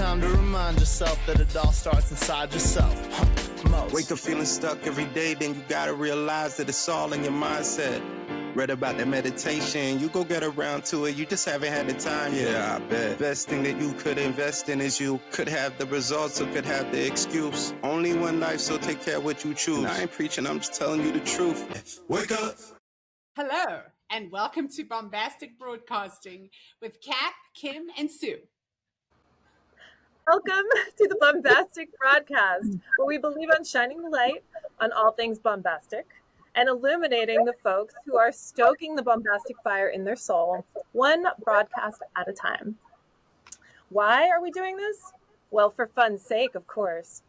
time to remind yourself that it all starts inside yourself. Wake up feeling stuck every day, then you gotta realize that it's all in your mindset. Read about that meditation, you go get around to it, you just haven't had the time yet. Yeah, I bet. Best thing that you could invest in is you. Could have the results or could have the excuse. Only one life, so take care of what you choose. And I ain't preaching, I'm just telling you the truth. Wake up! Hello, and welcome to Bombastik Broadcasting with Kat, Kim, and Sue. Welcome to the Bombastik Broadcast, where we believe on shining the light on all things bombastic and illuminating the folks who are stoking the bombastic fire in their soul, one broadcast at a time. Why are we doing this? Well, for fun's sake, of course.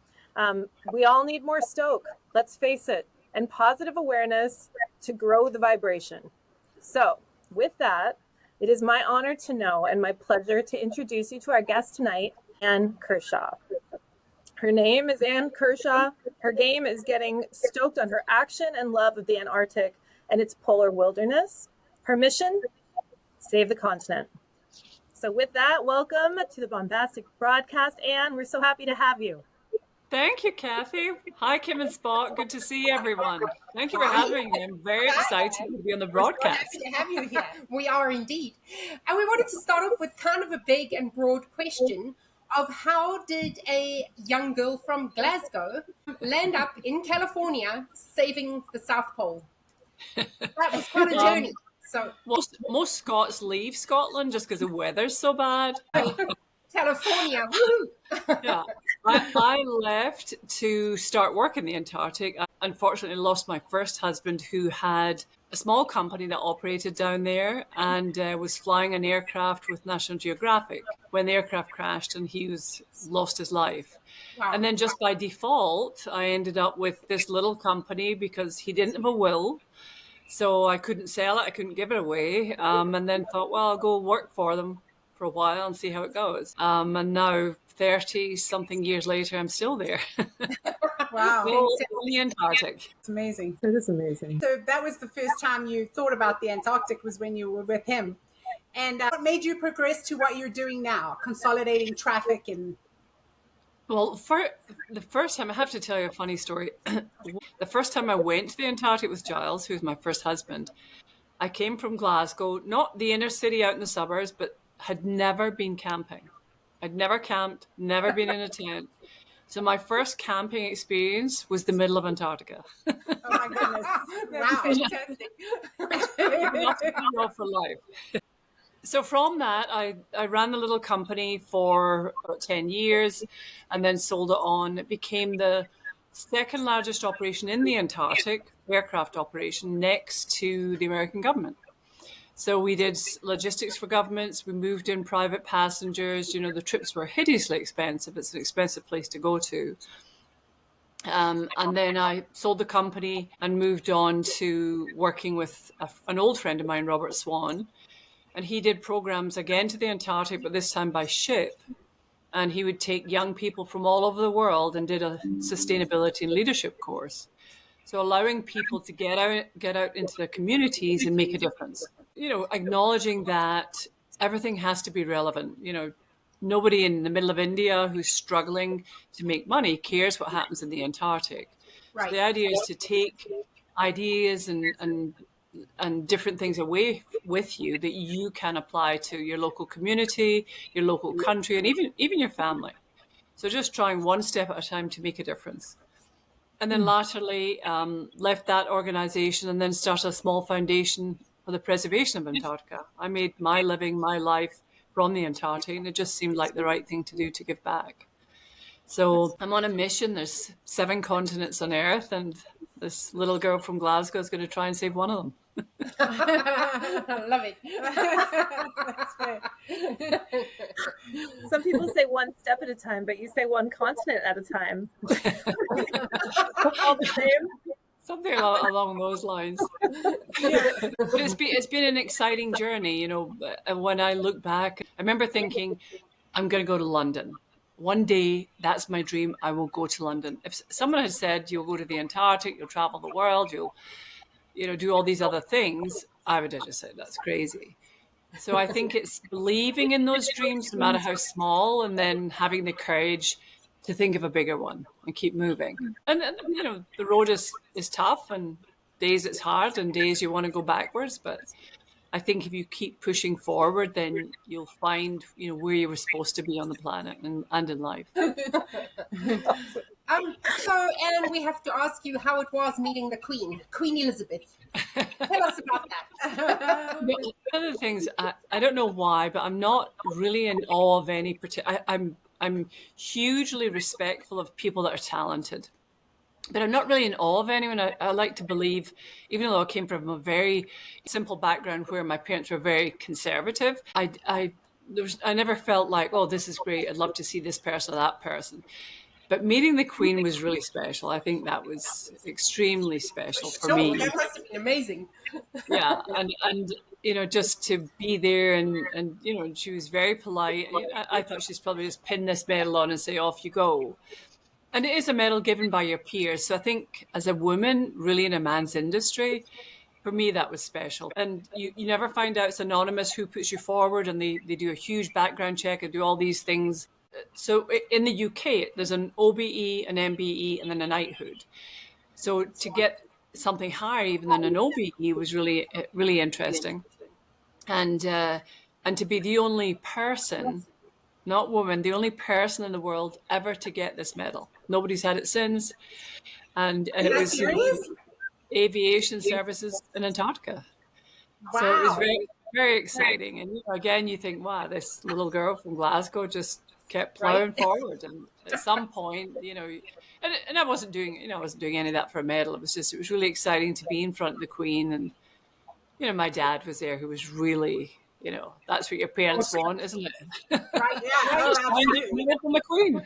We all need more stoke, let's face it, and positive awareness to grow the vibration. So, with that, it is my honor to know and my pleasure to introduce you to our guest tonight, Anne Kershaw. Her name is Anne Kershaw. Her game is getting stoked on her action and love of the Antarctic and its polar wilderness. Her mission, save the continent. So with that, welcome to the Bombastik Broadcast. Anne, we're so happy to have you. Thank you, Kathy. Hi, Kim and Spot. Good to see everyone. Thank you for having me. I'm very excited to be on the broadcast. Happy to have you here. We are indeed. And we wanted to start off with kind of a big and broad question of how did a young girl from Glasgow land up in California saving the South Pole? That was quite a journey. So most Scots leave Scotland just because the weather's so bad. California, woohoo! Yeah, I left to start work in the Antarctic. I unfortunately lost my first husband, who had a small company that operated down there and was flying an aircraft with National Geographic when the aircraft crashed and he lost his life. Wow. And then just by default, I ended up with this little company because he didn't have a will. So I couldn't sell it. I couldn't give it away. And then thought, well, I'll go work for them for a while and see how it goes. And now 30 something years later, I'm still there. Wow. In the Antarctic. It's amazing. It is amazing. So that was the first time you thought about the Antarctic, was when you were with him. And what made you progress to what you're doing now, consolidating traffic and... Well, for the first time, I have to tell you a funny story. The first time I went to the Antarctic with Giles, who was my first husband, I came from Glasgow, not the inner city out in the suburbs, but had never been camping. I'd never camped, never been in a tent. So my first camping experience was the middle of Antarctica. Oh my goodness. That's fantastic. That's for life. So from that, I ran the little company for about 10 years and then sold it on. It became the second largest operation in the Antarctic, aircraft operation, next to the American government. So we did logistics for governments. We moved in private passengers. You know, the trips were hideously expensive. It's an expensive place to go to. And then I sold the company and moved on to working with an old friend of mine, Robert Swan. And he did programs again to the Antarctic, but this time by ship. And he would take young people from all over the world and did a sustainability and leadership course. So allowing people to get out into their communities and make a difference. You know, acknowledging that everything has to be relevant. You know, nobody in the middle of India who's struggling to make money cares what happens in the Antarctic. Right. So the idea is to take ideas and different things away with you that you can apply to your local community, your local country, and even your family. So just trying one step at a time to make a difference. And then latterly left that organization and then started a small foundation for the preservation of Antarctica. I made my living, my life from the Antarctic, and it just seemed like the right thing to do to give back. So I'm on a mission. There's 7 continents on Earth, and this little girl from Glasgow is going to try and save one of them. Love it. That's fair. Some people say one step at a time, but you say one continent at a time. All the same. Something along those lines. But it's been an exciting journey. You know, when I look back, I remember thinking, I'm going to go to London. One day, that's my dream. I will go to London. If someone had said, you'll go to the Antarctic, you'll travel the world, you'll do all these other things, I would have just said, that's crazy. So I think it's believing in those dreams, no matter how small, and then having the courage to think of a bigger one and keep moving. And you know, the road is tough, and days it's hard, and days you want to go backwards. But I think if you keep pushing forward, then you'll find, you know, where you were supposed to be on the planet and in life. So, Anne, we have to ask you how it was meeting the Queen, Queen Elizabeth. Tell us about that. One of the things, I don't know why, but I'm not really in awe of any particular. I'm hugely respectful of people that are talented, but I'm not really in awe of anyone. I like to believe, even though I came from a very simple background where my parents were very conservative, I never felt like, oh, this is great, I'd love to see this person or that person. But meeting the Queen was really special. I think that was extremely special for me. That must have been amazing. Yeah, and you know, just to be there, and you know, she was very polite. I thought she's probably just pin this medal on and say, off you go. And it is a medal given by your peers. So I think as a woman, really in a man's industry, for me, that was special. And you never find out it's anonymous who puts you forward, and they do a huge background check and do all these things. So in the UK, there's an OBE, an MBE, and then a knighthood. So to get something higher even than an OBE was really, really interesting. And to be the only person, not woman, the only person in the world ever to get this medal. Nobody's had it since. And it was aviation services in Antarctica. Wow. So it was very, very exciting. And again, you think, wow, this little girl from Glasgow just kept plowing forward. And at some point, you know, and I wasn't doing any of that for a medal. It was really exciting to be in front of the Queen. And, you know, my dad was there, who was really, you know, that's what your parents want, isn't it? Right, yeah. From the Queen.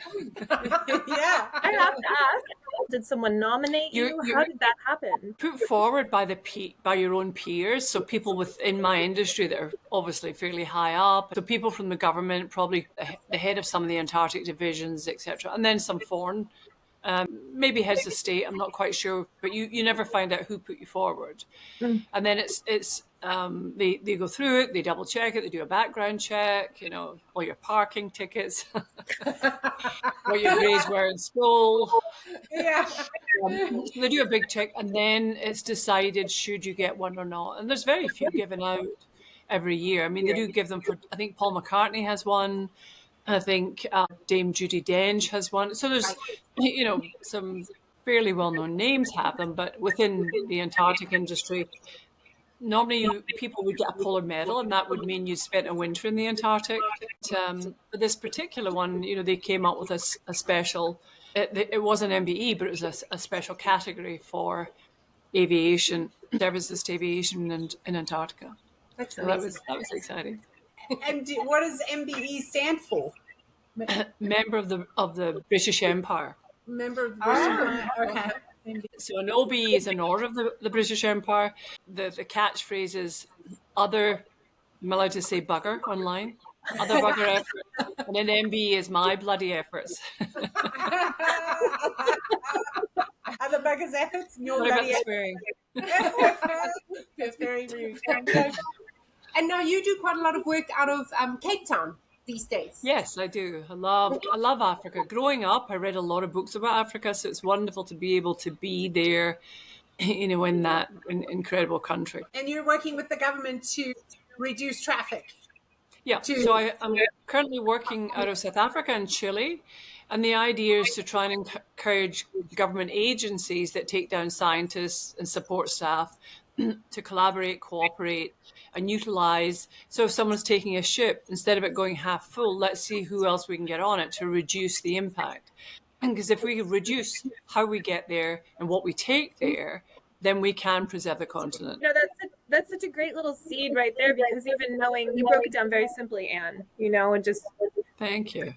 Yeah. I have to ask, did someone nominate you? How did that happen? Put forward by your own peers, so people within my industry that are obviously fairly high up, so people from the government, probably the head of some of the Antarctic divisions, etc., and then some foreign, maybe heads of state. I'm not quite sure, but you never find out who put you forward. And then it's they go through it, they double check it, they do a background check, you know, all your parking tickets, what your grades were in school. Yeah. So they do a big check, and then it's decided should you get one or not. And there's very few given out every year. I mean, they do give them for, I think Paul McCartney has one. I think Dame Judi Dench has one. So there's, you know, some fairly well-known names have them, but within the Antarctic industry, normally people would get a polar medal, and that would mean you spent a winter in the Antarctic. But this particular one, you know, they came up with a special, it was an MBE, but it was a special category for aviation, services to aviation in Antarctica. So that was exciting. And what does MBE stand for? Member of the British Empire. Member of the British Empire. Okay. So an OBE is an order of the British Empire. The catchphrase is other, am I allowed to say bugger online? Other bugger efforts. And an MBE is my bloody efforts. Other buggers' efforts? Your What about bloody the efforts. swearing? That's very rude. And now you do quite a lot of work out of Cape Town these days. Yes, I do. I love Africa. Growing up, I read a lot of books about Africa, so it's wonderful to be able to be there, you know, in that incredible country. And you're working with the government to reduce traffic. Yeah, so I'm currently working out of South Africa and Chile, and the idea is to try and encourage government agencies that take down scientists and support staff to collaborate, cooperate, and utilize. So if someone's taking a ship, instead of it going half full, let's see who else we can get on it to reduce the impact. Because if we reduce how we get there and what we take there, then we can preserve the continent. You know, that's such a great little seed right there, because even knowing, you broke it down very simply, Anne, you know, and just Thank you.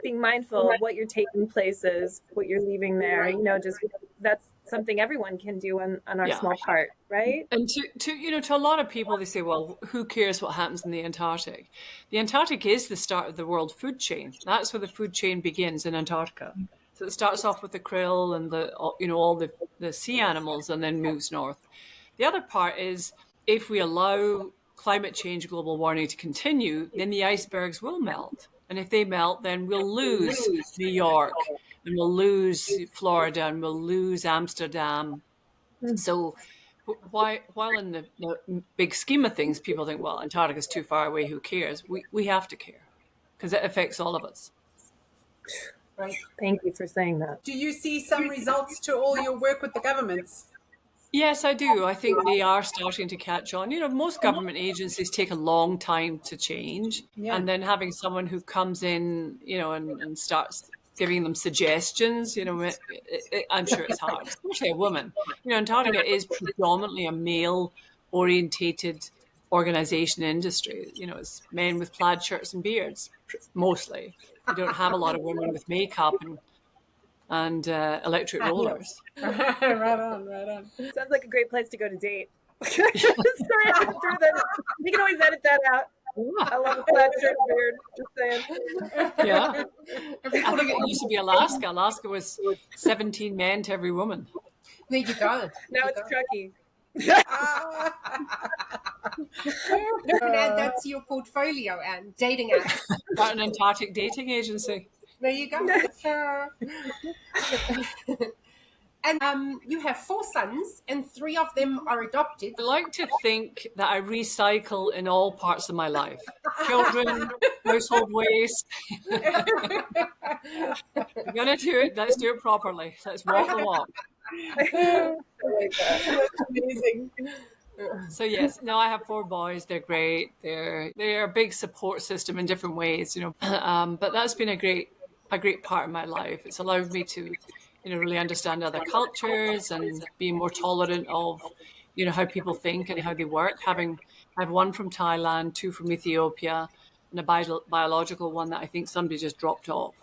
being mindful of what you're taking places, what you're leaving there, you know, just that's something everyone can do on our small part, right? And to a lot of people, they say, well, who cares what happens in the Antarctic? The Antarctic is the start of the world food chain. That's where the food chain begins, in Antarctica. So it starts off with the krill and all the sea animals, and then moves north. The other part is, if we allow climate change, global warming to continue, then the icebergs will melt. And if they melt, then we'll lose New York, and we'll lose Florida, and we'll lose Amsterdam. So while in the big scheme of things, people think, well, Antarctica is too far away, who cares? We have to care because it affects all of us. Right. Thank you for saying that. Do you see some results to all your work with the governments? Yes, I do. I think they are starting to catch on. Most government agencies take a long time to change. Yeah. And then having someone who comes in, and starts giving them suggestions, I'm sure it's hard, especially a woman. Antarctica is predominantly a male-orientated organization industry. It's men with plaid shirts and beards, mostly. We don't have a lot of women with makeup and electric rollers. Right on. Sounds like a great place to go to date. Sorry, I had to throw that. You can always edit that out. I love a plaid shirt and beard. Just saying. Yeah. I think it used to be Alaska. Alaska was 17 men to every woman. There you go. Now it's Truckee. You can add that to your portfolio and dating apps. Got an Antarctic dating agency. There you go. And you have 4 sons, and 3 of them are adopted. I like to think that I recycle in all parts of my life. Children, household waste. We're going to do it. Let's do it properly. Let's walk the walk. I like that. That's amazing. So yes, no, I have 4 boys. They're great. They're a big support system in different ways, But that's been a great part of my life. It's allowed me to, really understand other cultures and be more tolerant of, how people think and how they work. I have 1 from Thailand, 2 from Ethiopia, and a biological one that I think somebody just dropped off.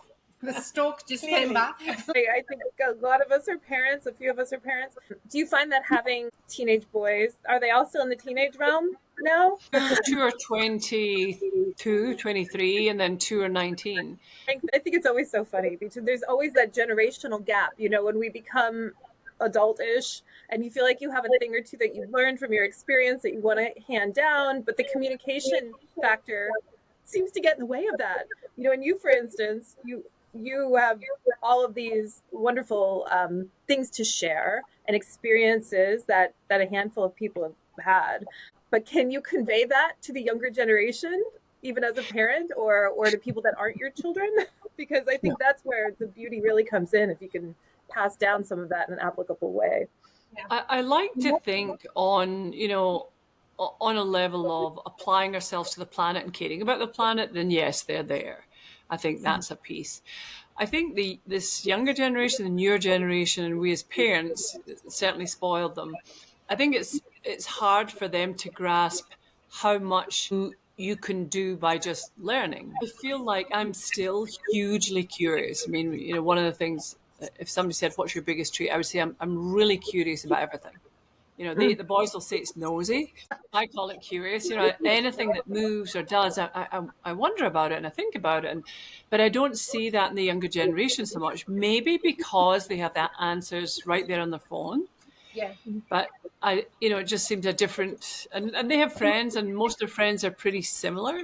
The stork just came by. I think a lot of us are parents. A few of us are parents. Do you find that having teenage boys, are they all still in the teenage realm now? 2 are 22, 23, and then 2 are 19. I think it's always so funny because there's always that generational gap, when we become adult-ish and you feel like you have a thing or two that you've learned from your experience that you want to hand down, but the communication factor seems to get in the way of that. And you, for instance, you have all of these wonderful things to share and experiences that a handful of people have had. But can you convey that to the younger generation, even as a parent, or to people that aren't your children? Because I think that's where the beauty really comes in, if you can pass down some of that in an applicable way. I like to think on a level of applying ourselves to the planet and caring about the planet, then yes, they're there. I think that's a piece. I think this younger generation, the newer generation, and we as parents certainly spoiled them. I think it's hard for them to grasp how much you can do by just learning. I feel like I'm still hugely curious. I mean, one of the things, if somebody said, what's your biggest trait? I would say I'm really curious about everything. The boys will say it's nosy. I call it curious. Anything that moves or does, I wonder about it and I think about it. But I don't see that in the younger generation so much. Maybe because they have the answers right there on their phone. Yeah. But it just seems a different, and they have friends, and most of their friends are pretty similar.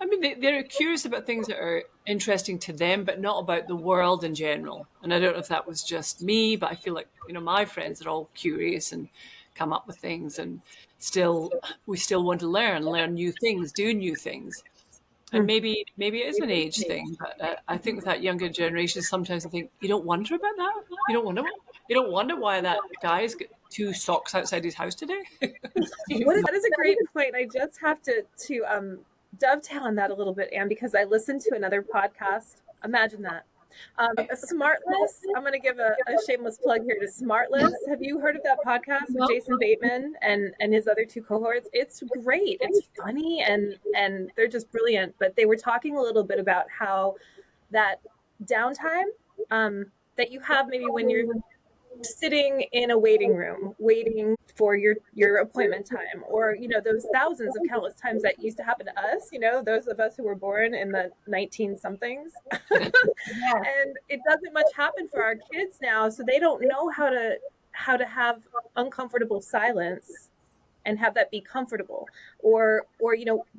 I mean, they're curious about things that are interesting to them, but not about the world in general. And I don't know if that was just me, but I feel like, my friends are all curious and come up with things, and we still want to learn new things, do new things. And maybe it is an age thing, but I think with that younger generation, sometimes I think, you don't wonder about that? You don't wonder why that guy's got 2 socks outside his house today? That is a great point. I just have to dovetail on that a little bit, Anne, because I listened to another podcast. Imagine that. Smartless. I'm going to give a shameless plug here to Smartless. Have you heard of that podcast with Jason Bateman and his other 2 cohorts? It's great. It's funny and they're just brilliant. But they were talking a little bit about how that downtime that you have maybe when you're sitting in a waiting room, waiting for your appointment time, or, those thousands of countless times that used to happen to us, those of us who were born in the 19 somethings. And it doesn't much happen for our kids now. So they don't know how to have uncomfortable silence and have that be comfortable, or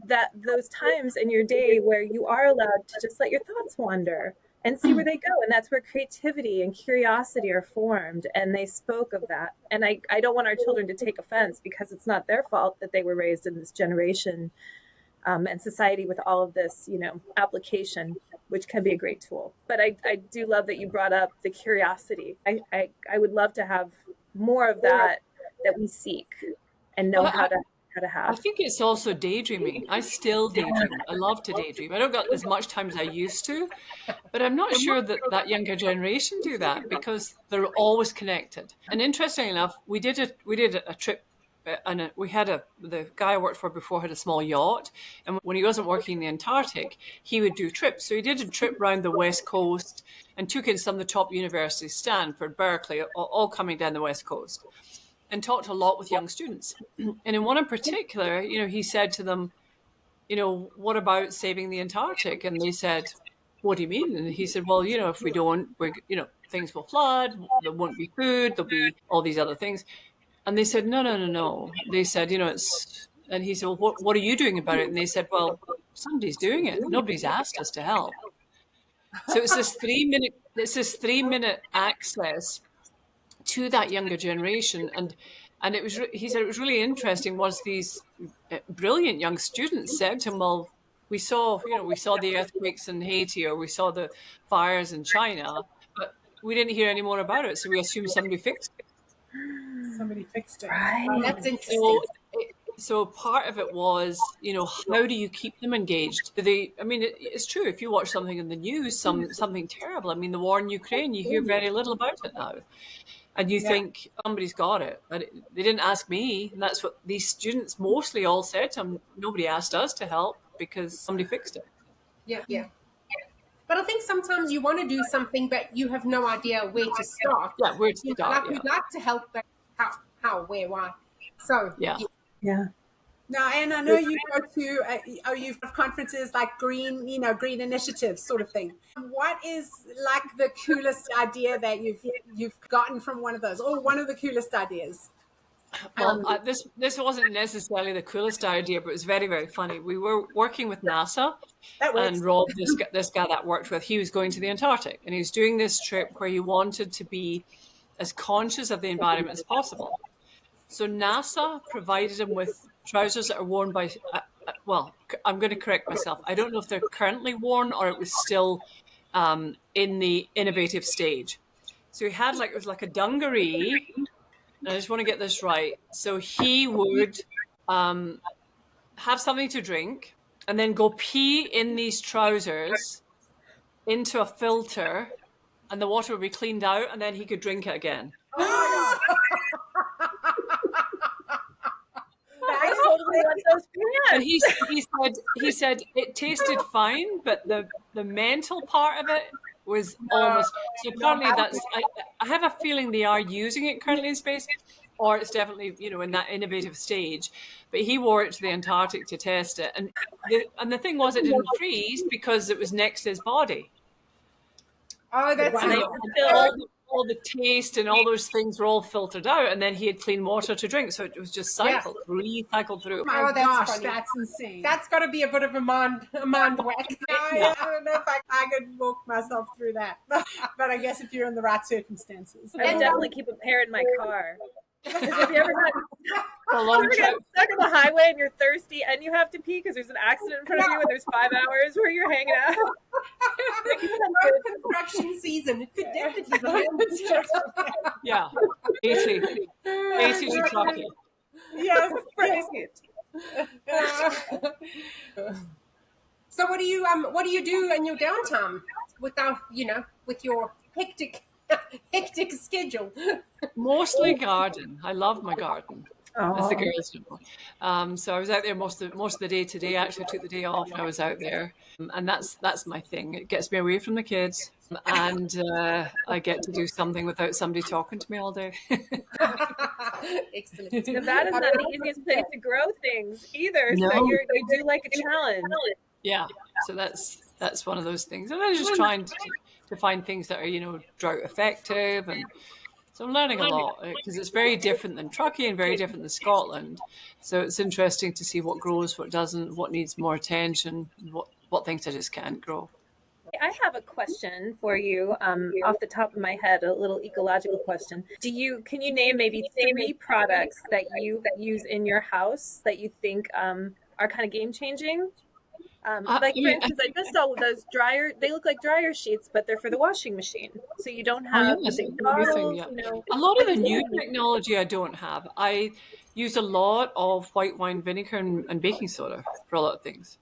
that those times in your day where you are allowed to just let your thoughts wander and see where they go. And that's where creativity and curiosity are formed. And they spoke of that. And I don't want our children to take offense, because it's not their fault that they were raised in this generation and society with all of this, application, which can be a great tool. But I do love that you brought up the curiosity. I would love to have more of that we seek and know how to have. I think it's also daydreaming. I still daydream. I love to daydream. I don't got as much time as I used to, but I'm not sure that younger generation do that, because they're always connected. And interestingly enough, we did a trip, and the guy I worked for before had a small yacht, and when he wasn't working in the Antarctic, he would do trips. So he did a trip around the West Coast and took in some of the top universities, Stanford, Berkeley, all coming down the West Coast, and talked a lot with young students. And in one in particular, he said to them, what about saving the Antarctic? And they said, what do you mean? And he said, well, if we don't, things will flood, there won't be food, there'll be all these other things. And they said, no. They said, and he said, well, what are you doing about it? And they said, well, somebody's doing it. Nobody's asked us to help. So it's this 3-minute access to that younger generation. And he said it was really interesting was these brilliant young students said to him, well, we saw the earthquakes in Haiti, or we saw the fires in China, but we didn't hear any more about it. So we assumed somebody fixed it. Somebody fixed it. Right. Oh, that's interesting. So part of it was, how do you keep them engaged? It's true. If you watch something in the news, something terrible. The war in Ukraine, you hear very little about it now. And you think, somebody's got it. But they didn't ask me. And that's what these students mostly all said to him. Nobody asked us to help because somebody fixed it. Yeah. But I think sometimes you want to do something, but you have no idea where to start. Yeah, where to start. We'd like to help, but how, where, why? So Yeah. Now, and I know you go to, you've got conferences like green initiatives sort of thing. What is like the coolest idea that you've gotten from one of those, or one of the coolest ideas? Well, this wasn't necessarily the coolest idea, but it was very, very funny. We were working with NASA, and Rob, this guy that I worked with, he was going to the Antarctic, and he was doing this trip where he wanted to be as conscious of the environment as possible. So NASA provided him with trousers that are worn by, I'm going to correct myself. I don't know if they're currently worn or it was still in the innovative stage. So he had it was like a dungaree. And I just want to get this right. So he would have something to drink and then go pee in these trousers into a filter, and the water would be cleaned out, and then he could drink it again. I totally want those pants. And he said it tasted fine, but the mental part of it was almost. So apparently I have a feeling they are using it currently in space, or it's definitely in that innovative stage. But he wore it to the Antarctic to test it, and the thing was it didn't freeze because it was next to his body. Oh, that's all the taste and all those things were all filtered out, and then he had clean water to drink, so it was just recycled through. Oh, that's funny. That's insane. That's got to be a bit of a mind whack. I don't know if I could walk myself through that, but I guess if you're in the right circumstances. I would definitely keep a pair in my car. Because if you ever trip. stuck on the highway and you're thirsty and you have to pee because there's an accident in front of you and there's 5 hours where you're hanging out. Construction season. It could definitely be. Yeah. 80 to chocolate. Yes. So what do you do in your downtime with your hectic schedule? Mostly garden. I love my garden, as the girls know. So I was out there most of the day today. Actually, I took the day off and I was out there, and that's my thing. It gets me away from the kids, and I get to do something without somebody talking to me all day. Excellent. That is not the easiest place to grow things either. No. So you do like a challenge. Yeah. So that's one of those things, and I'm just trying to find things that are drought effective and So I'm learning a lot because it's very different than Truckee and very different than Scotland. So it's interesting to see what grows, what doesn't, what needs more attention, what things I just can't grow. I have a question for you, off the top of my head, a little ecological question. Can you name maybe 3 products that you use in your house that you think are kind of game changing? Like for instance, I just saw those dryer. They look like dryer sheets, but they're for the washing machine, so you don't Oh, have yes, big a new thing, bottles. yeah. You know, A lot of the new technology I don't have. I use a lot of white wine vinegar and baking soda for a lot of things.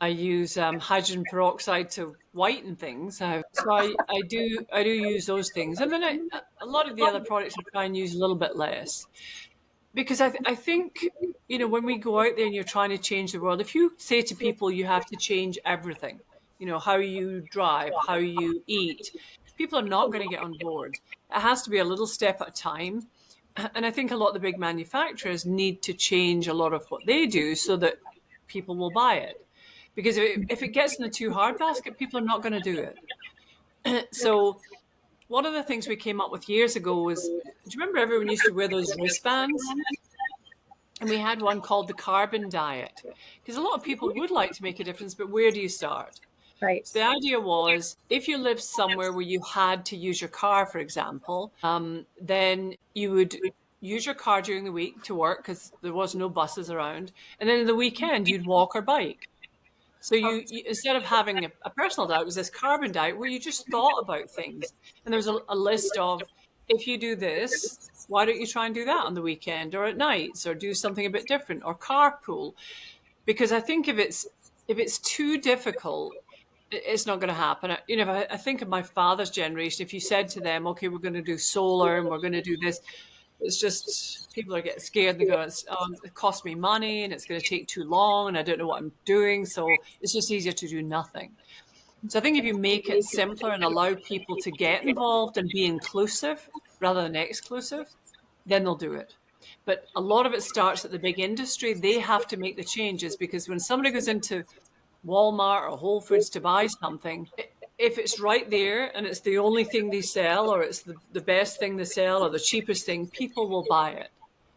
I use hydrogen peroxide to whiten things. So I do use those things. And then a lot of the other products I try and use a little bit less. Because I think, when we go out there and you're trying to change the world, if you say to people you have to change everything, how you drive, how you eat, people are not going to get on board. It has to be a little step at a time. And I think a lot of the big manufacturers need to change a lot of what they do so that people will buy it. Because if it gets in the too hard basket, people are not going to do it. So one of the things we came up with years ago was, do you remember everyone used to wear those wristbands? And we had one called the carbon diet. Because a lot of people would like to make a difference, but where do you start? right? So the idea was, if you lived somewhere where you had to use your car, for example, then you would use your car during the week to work because there was no buses around. And then in the weekend, you'd walk or bike. So you instead of having a personal diet, it was this carbon diet where you just thought about things. And there was a list of, if you do this, why don't you try and do that on the weekend or at nights, or do something a bit different, or carpool? Because I think if it's too difficult, it's not going to happen. I think of my father's generation. If you said to them, okay, we're going to do solar and we're going to do this, it's just people are getting scared. They go, it costs me money and it's going to take too long and I don't know what I'm doing. So it's just easier to do nothing. So I think if you make it simpler and allow people to get involved and be inclusive rather than exclusive, then they'll do it. But a lot of it starts at the big industry. They have to make the changes, because when somebody goes into Walmart or Whole Foods to buy something, if it's right there and it's the only thing they sell, or it's the best thing they sell, or the cheapest thing, people will buy it.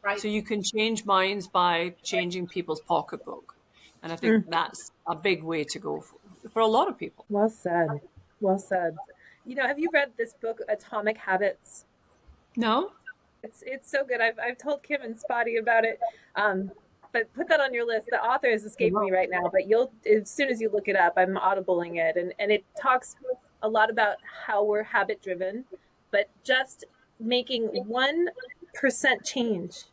Right. So you can change minds by changing people's pocketbook. And I think that's a big way to go for a lot of people. Well said. Well said. Have you read this book, Atomic Habits? No? It's so good. I've told Kim and Spotty about it. But put that on your list. The author is escaping me right now, but as soon as you look it up, I'm audibling it. And it talks a lot about how we're habit driven, but just making 1% change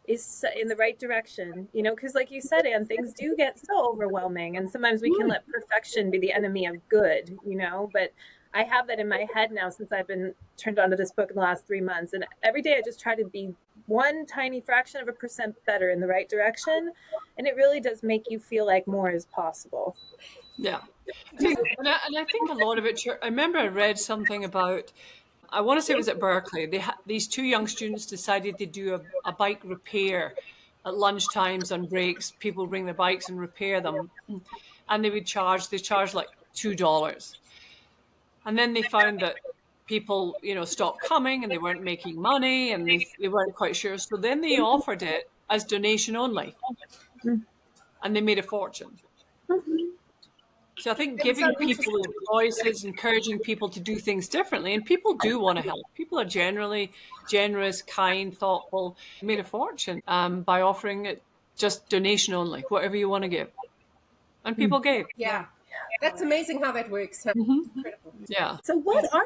is in the right direction, because like you said, Anne, things do get so overwhelming, and sometimes we can let perfection be the enemy of good, but I have that in my head now since I've been turned on to this book in the last 3 months. And every day I just try to be one tiny fraction of a percent better in the right direction. And it really does make you feel like more is possible. Yeah. And I think a lot of it, I remember I read something about, I want to say it was at Berkeley. These 2 young students decided to do a bike repair at lunch times on breaks. People bring their bikes and repair them. And they charge like $2. And then they found that people, stopped coming and they weren't making money and they weren't quite sure. So then they offered it as donation only. And they made a fortune. So I think giving people choices, encouraging people to do things differently, and people do want to help. People are generally generous, kind, thoughtful. Made a fortune by offering it just donation only, whatever you want to give. And people gave. Yeah. That's amazing how that works. Incredible. Yeah. So what are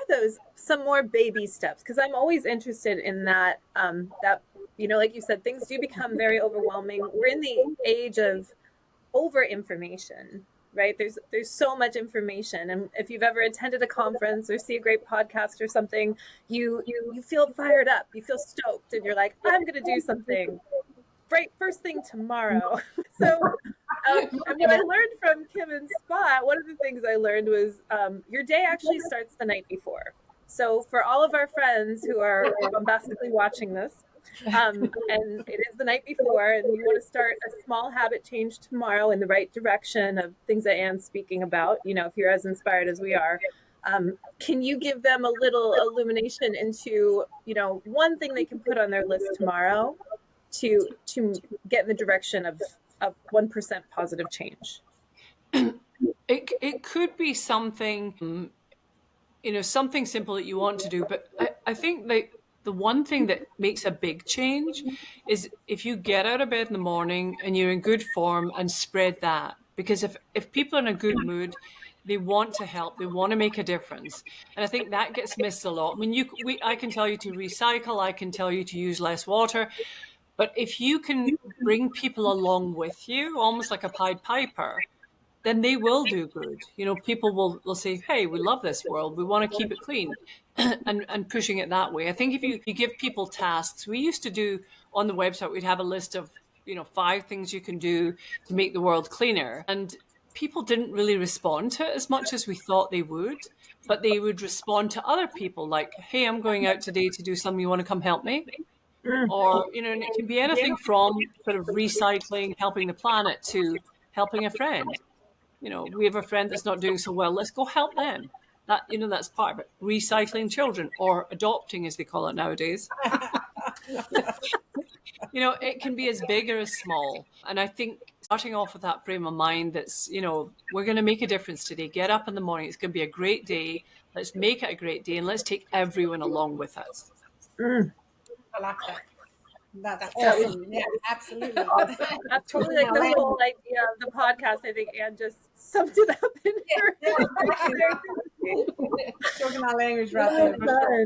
some more baby steps? Because I'm always interested in that, like you said, things do become very overwhelming. We're in the age of over information, right? There's so much information. And if you've ever attended a conference or see a great podcast or something, you feel fired up, you feel stoked, and you're like, I'm going to do something right first thing tomorrow. So and what I learned from Kim and Spot, one of the things I learned was your day actually starts the night before. So for all of our friends who are bombastically watching this, and it is the night before, and you want to start a small habit change tomorrow in the right direction of things that Anne's speaking about, if you're as inspired as we are, Can you give them a little illumination into, one thing they can put on their list tomorrow to get in the direction of 1% positive change? It could be something, something simple that you want to do. But I think that the one thing that makes a big change is if you get out of bed in the morning and you're in good form and spread that. Because if people are in a good mood, they want to help, they want to make a difference. And I think that gets missed a lot. I mean, I can tell you to recycle, I can tell you to use less water. But if you can bring people along with you, almost like a Pied Piper, then they will do good. People will say, hey, we love this world. We want to keep it clean and pushing it that way. I think if you give people tasks, we used to do on the website, we'd have a list of, 5 things you can do to make the world cleaner. And people didn't really respond to it as much as we thought they would, but they would respond to other people like, hey, I'm going out today to do something. You want to come help me? Or, and it can be anything from sort of recycling, helping the planet to helping a friend. We have a friend that's not doing so well. Let's go help them. That's part of it. Recycling children or adopting, as they call it nowadays. It can be as big or as small. And I think starting off with that frame of mind that's, we're going to make a difference today. Get up in the morning. It's going to be a great day. Let's make it a great day and let's take everyone along with us. I like that. That's awesome. Yeah, absolutely. Awesome. I totally like the whole idea of the podcast. I think Anne just summed it up in her. Talking our language right there.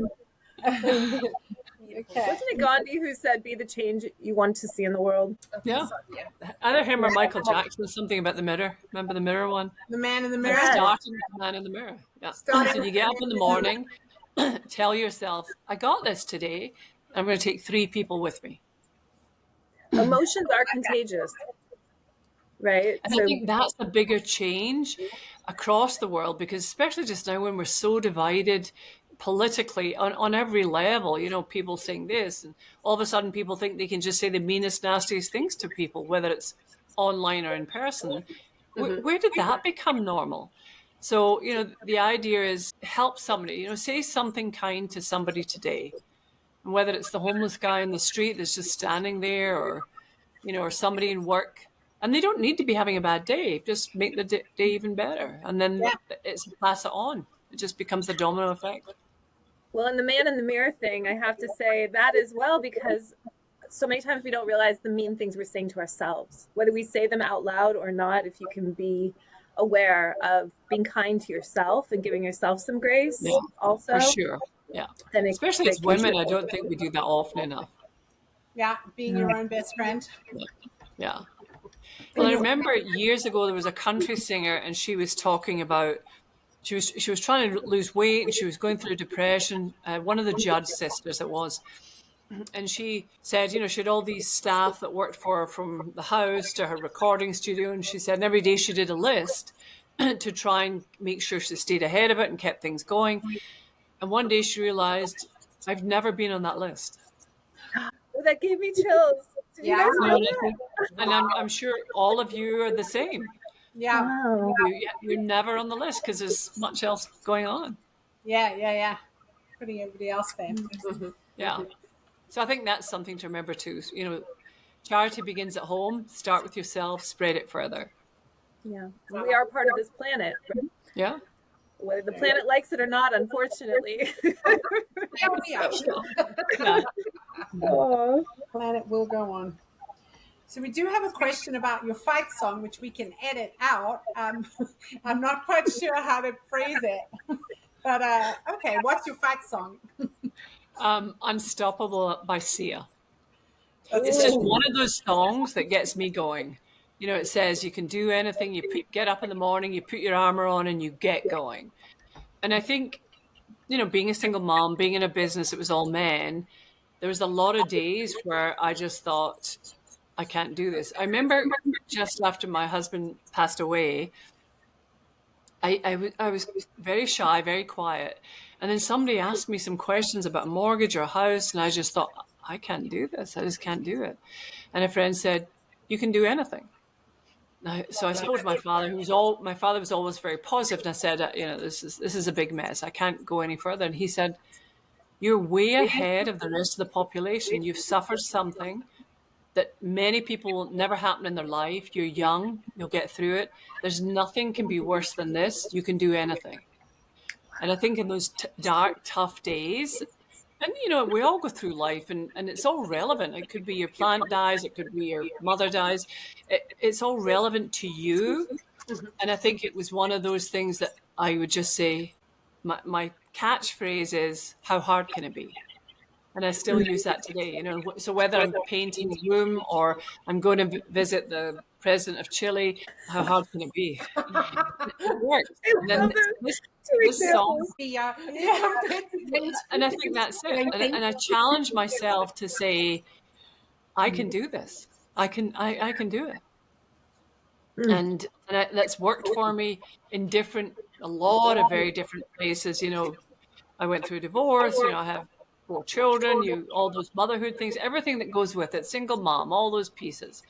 Okay. Wasn't it Gandhi who said, be the change you want to see in the world? Yeah. Either him or Michael Jackson, something about the mirror. Remember the mirror one? The man in the mirror? Starting with the man in the mirror. Yeah. So you get up in the morning, tell yourself, I got this today. I'm going to take 3 people with me. Emotions are contagious, right? And I think that's a bigger change across the world, because especially just now when we're so divided politically on every level, people saying this, and all of a sudden people think they can just say the meanest, nastiest things to people, whether it's online or in person. Where did that become normal? So, the idea is help somebody, say something kind to somebody today. Whether it's the homeless guy in the street that's just standing there or, or somebody in work. And they don't need to be having a bad day. Just make the day even better. And then it's pass it on. It just becomes a domino effect. Well, and the man in the mirror thing, I have to say that as well, because so many times we don't realize the mean things we're saying to ourselves. Whether we say them out loud or not, if you can be aware of being kind to yourself and giving yourself some grace also. For sure. Yeah. Especially as women, I don't think we do that often enough. Yeah, being your own best friend. Yeah. Well, I remember years ago there was a country singer, and she was talking about she was trying to lose weight, and she was going through depression. One of the Judd sisters, it was, and she said, she had all these staff that worked for her from the house to her recording studio, and she said, and every day she did a list to try and make sure she stayed ahead of it and kept things going. And one day she realized, I've never been on that list. Oh, that gave me chills. Did you guys know that? And I'm sure all of you are the same. Yeah. Wow. You're never on the list because there's much else going on. Yeah. Putting everybody else first. Yeah. So I think that's something to remember too. Charity begins at home. Start with yourself, spread it further. Yeah. We are part of this planet. Yeah. Whether the planet likes it or not, unfortunately. The planet will go on. So we do have a question about your fight song, which we can edit out. I'm not quite sure how to phrase it. But, okay, what's your fight song? Unstoppable by Sia. It's just one of those songs that gets me going. It says you can do anything. You get up in the morning, you put your armor on, and you get going. And I think, being a single mom, being in a business that was all men, there was a lot of days where I just thought, I can't do this. I remember just after my husband passed away, I was very shy, very quiet. And then somebody asked me some questions about a mortgage or a house, and I just thought, I can't do this. I just can't do it. And a friend said, you can do anything. So I spoke to my father, my father was always very positive, and I said, this is a big mess. I can't go any further. And he said, you're way ahead of the rest of the population. You've suffered something that many people will never happen in their life. You're young, you'll get through it. There's nothing can be worse than this. You can do anything. And I think in those dark, tough days, and we all go through life, and it's all relevant. It could be your plant dies, it could be your mother dies. It's all relevant to you. And I think it was one of those things that I would just say, my catchphrase is, how hard can it be? And I still use that today, So whether I'm painting a room or I'm going to visit the president of Chile, how hard can it be? It works. And then this song, Yeah. and I think that's it. And I challenge myself to say, I can do this. I can do it. And that's worked for me in a lot of very different places. I went through a divorce, I have 4 children, all those motherhood things, everything that goes with it, single mom, all those pieces.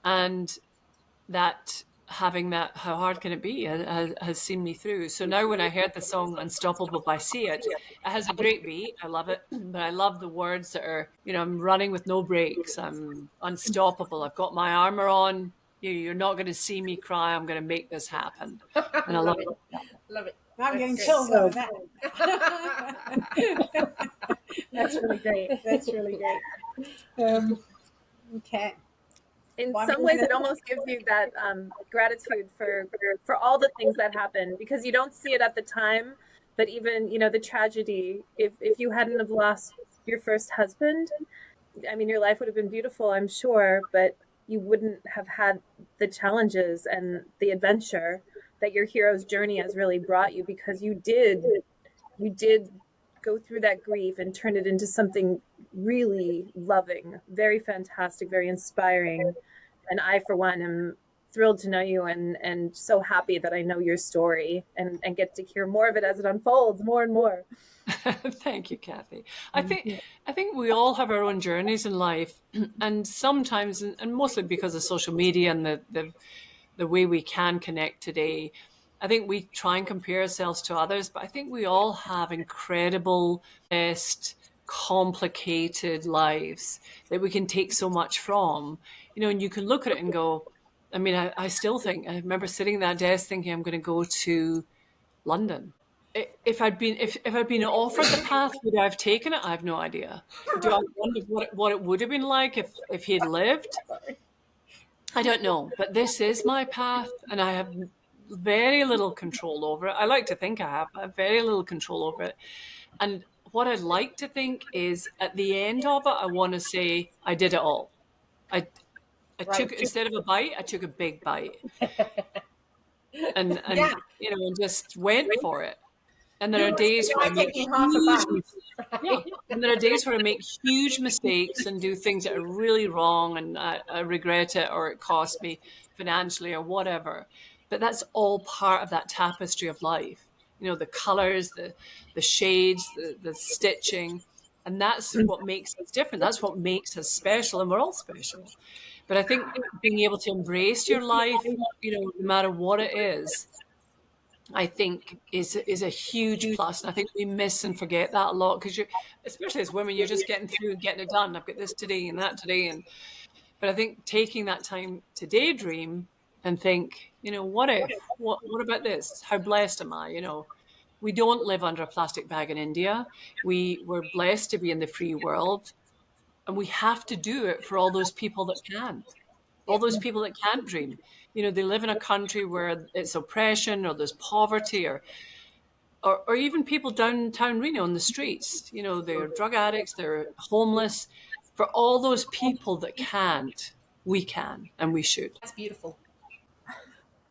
And that having that, how hard can it be, has seen me through. So now when I heard the song Unstoppable by Sia, it has a great beat. I love it. But I love the words that are, I'm running with no brakes. I'm unstoppable. I've got my armor on. You're not going to see me cry. I'm going to make this happen. And I love it. Love it. I'm getting chills over that. That's really great. That's really great. Okay. In some ways, it almost gives you that gratitude for all the things that happen, because you don't see it at the time. But even, the tragedy, if you hadn't have lost your first husband, I mean, your life would have been beautiful, I'm sure, but you wouldn't have had the challenges and the adventure that your hero's journey has really brought you, because you did go through that grief and turn it into something really loving, very fantastic, very inspiring. And I, for one, am thrilled to know you and so happy that I know your story and get to hear more of it as it unfolds more and more. Thank you, Kathy. I think we all have our own journeys in life, and sometimes, and mostly because of social media and the way we can connect today, I think we try and compare ourselves to others, but I think we all have incredible, best, complicated lives that we can take so much from, and you can look at it and go, I mean, I still think, I remember sitting at that desk thinking, I'm going to go to London. If I'd been offered the path, would I have taken it? I have no idea. Do I wonder what it would have been like if he had lived? I don't know, but this is my path, and I have very little control over it. I like to think I have very little control over it. And what I'd like to think is, at the end of it, I want to say I did it all. I took, instead of a bite, I took a big bite, and just went for it. And there are days where I make and there are days where I make huge mistakes and do things that are really wrong, and I regret it, or it cost me financially or whatever. But that's all part of that tapestry of life. The colors, the shades, the stitching, and that's what makes us different. That's what makes us special, and we're all special. But I think being able to embrace your life, no matter what it is, I think is a huge plus. And I think we miss and forget that a lot, because especially as women, you're just getting through and getting it done. I've got this today and that today. But I think taking that time to daydream and think, what if, what about this? How blessed am I? We don't live under a plastic bag in India. We're blessed to be in the free world, and we have to do it for all those people that can't. All those people that can't dream, they live in a country where it's oppression, or there's poverty, or even people downtown Reno on the streets. They're drug addicts, they're homeless. For all those people that can't, we can, and we should. That's beautiful.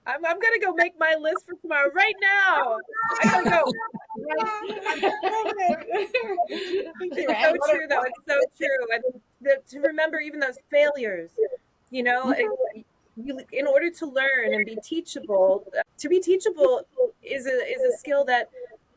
I'm going to go make my list for tomorrow right now. I got to go. It's so true, though. It's so true. And to remember even those failures, in order to learn and be teachable, to be teachable is a skill that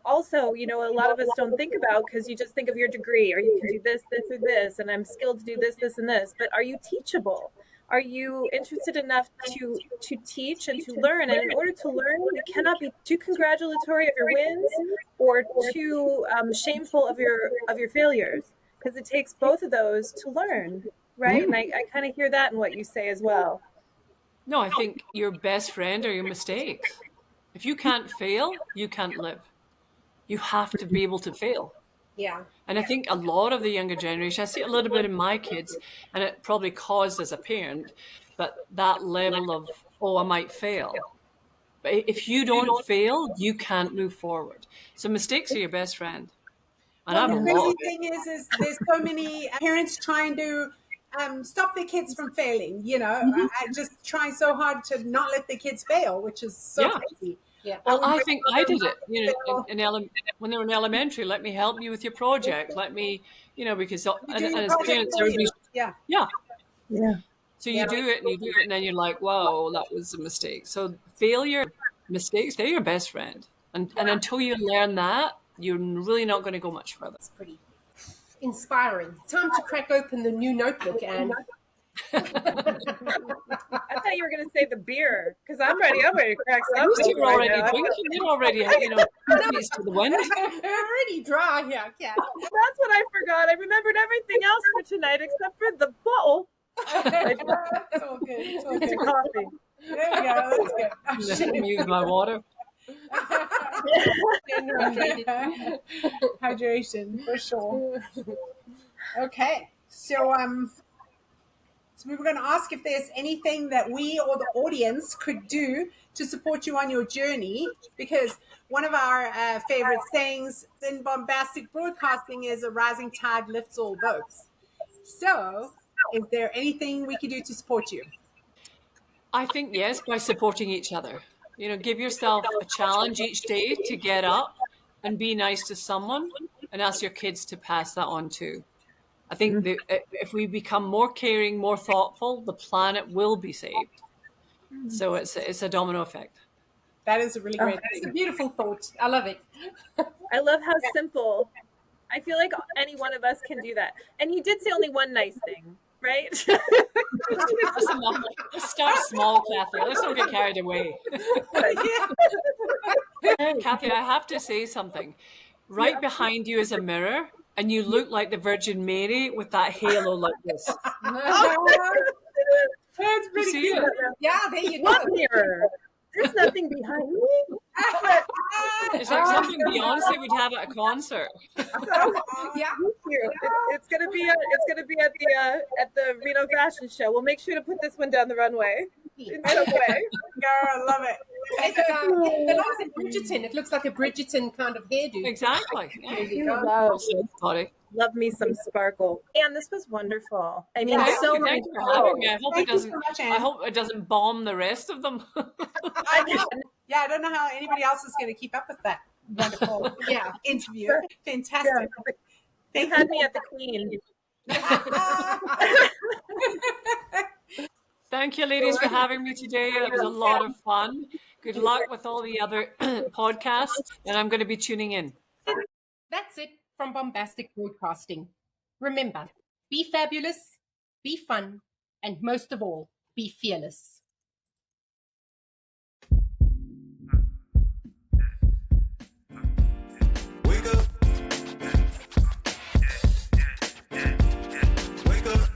also, a lot of us don't think about, because you just think of your degree, or you can do this, this, or this, and I'm skilled to do this, this, and this. But are you teachable? Are you interested enough to teach and to learn? And in order to learn, you cannot be too congratulatory of your wins or too shameful of your failures, because it takes both of those to learn, right? And I kind of hear that in what you say as well. No, I think your best friend are your mistakes. If you can't fail, you can't live. You have to be able to fail. Yeah. And I think a lot of the younger generation, I see it a little bit in my kids, and it probably caused as a parent, but that level of, oh, I might fail. But if you don't fail, you can't move forward. So mistakes are your best friend. And I Well, have the a lot crazy of it. thing is there's so many parents trying to stop their kids from failing, just trying so hard to not let their kids fail, which is so Yeah. crazy. Yeah. Well, I think I did it. When they were in elementary, let me help you with your project. Let me, because and as parents, everybody, Yeah. yeah. Yeah. So you do it and you do it, and then you're like, "Whoa, that was a mistake." So failure, mistakes, they're your best friend. And until you learn that, you're really not going to go much further. It's pretty inspiring. Time to crack open the new notebook, Anne. I thought you were going to say the beer, because I'm ready to crack At least something you're right already now. drinking. You're already, peace to the wind. Already dry here, yeah. That's what I forgot. I remembered everything else for tonight except for the bottle. It's all good. It's all It's good. a coffee. There we go. That's good. Let me use my water. Hydration, for sure. Okay. So we were going to ask if there's anything that we or the audience could do to support you on your journey, because one of our favorite sayings in Bombastic Broadcasting is a rising tide lifts all boats. So is there anything we could do to support you? I think, yes, by supporting each other. Give yourself a challenge each day to get up and be nice to someone, and ask your kids to pass that on too. I think if we become more caring, more thoughtful, the planet will be saved. So it's a domino effect. That is a really great It's a beautiful thought. I love it. I love how simple. I feel like any one of us can do that. And you did say only one nice thing, right? That's enough. Let's start small, Kathy. Let's not get carried away. Kathy, I have to say something. Right behind you is a mirror, and you look like the Virgin Mary with that halo like this. That's pretty See good. it? Yeah, there you go. What mirror? There's nothing behind me. It's like something Beyonce would have at a concert. Yeah. Thank you. It's gonna be at the Reno Fashion Show. We'll make sure to put this one down the runway in some way. Girl, I love it. It belongs in Bridgerton. It looks like a Bridgerton kind of hairdo. Exactly. There you go. Love, Sorry. love me some sparkle. And this was wonderful. I mean, Thank so you, many thank you for having me. I hope Thank it you doesn't. so much, I Anne. hope it doesn't bomb the rest of them. Yeah, I don't know how anybody else is going to keep up with that wonderful interview. Fantastic. They had me at the Queen. Thank you, ladies, for having me today. It was a lot of fun. Good luck with all the other podcasts, and I'm going to be tuning in. That's it from Bombastic Broadcasting. Remember, be fabulous, be fun, and most of all, be fearless. Wake up. Wake up.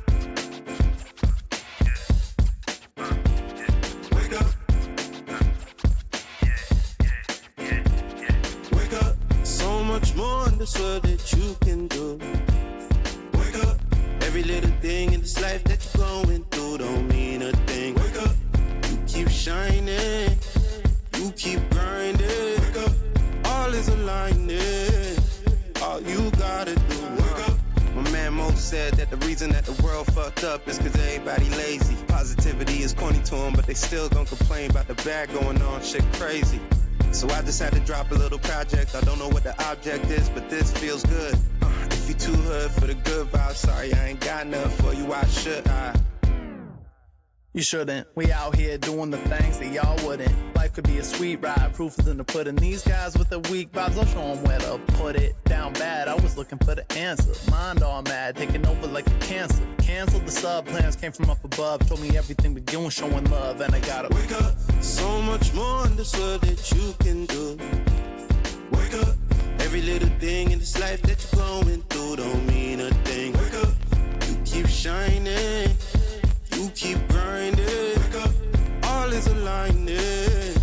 Wake up. Wake up. So much more in this world that you can do. Wake up. Every little thing in this life that you're going through don't mean a thing. Wake up. You keep shining. You keep grinding. Wake up. All is aligning. All you gotta do. Wake up. My man Mo said that the reason that the world fucked up is cause everybody lazy. Positivity is corny to them, but they still gon' complain about the bad going on. Shit crazy. So I just had to drop a little project. I don't know what the object is, but this feels good. If you too hood for the good vibe, sorry I ain't got nothing for you. Why should I? You shouldn't. We out here doing the things that y'all wouldn't. Life could be a sweet ride, proof is in the pudding. These guys with the weak vibes, I'll show them where to put it. Down bad, I was looking for the answer. Mind all mad, taking over like a cancer. Canceled the sub plans, came from up above. Told me everything but doing, showing love, and I gotta wake up. So much more in this world that you can do. Wake up. Every little thing in this life that you're going through don't mean a thing. Wake up. You keep shining. You keep grinding. Wake up. All is aligning.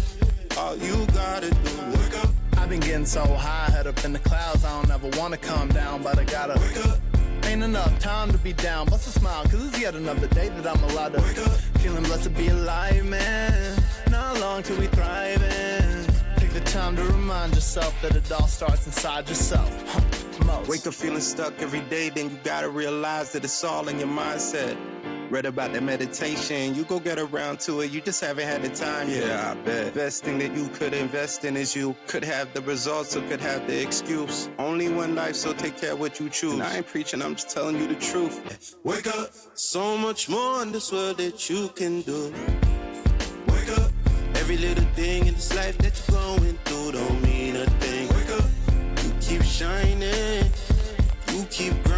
All you gotta do. Wake up. I've been getting so high, head up in the clouds. I don't ever wanna come down, but I gotta wake up. Ain't enough time to be down. Bust a smile, cause it's yet another day that I'm allowed to wake up. Feeling blessed to be alive, man. Not long till we thriving. Take the time to remind yourself that it all starts inside yourself. Most. Wake up feeling stuck every day, then you gotta realize that it's all in your mindset. Read about that meditation, you go get around to it, you just haven't had the time. Yeah, I bet. Best thing that you could invest in is you. Could have the results or could have the excuse. Only one life, so take care of what you choose. And I ain't preaching, I'm just telling you the truth. Wake up. So much more in this world that you can do. Wake up. Every little thing in this life that you're going through don't mean a thing. Wake up. You keep shining. You keep grinding.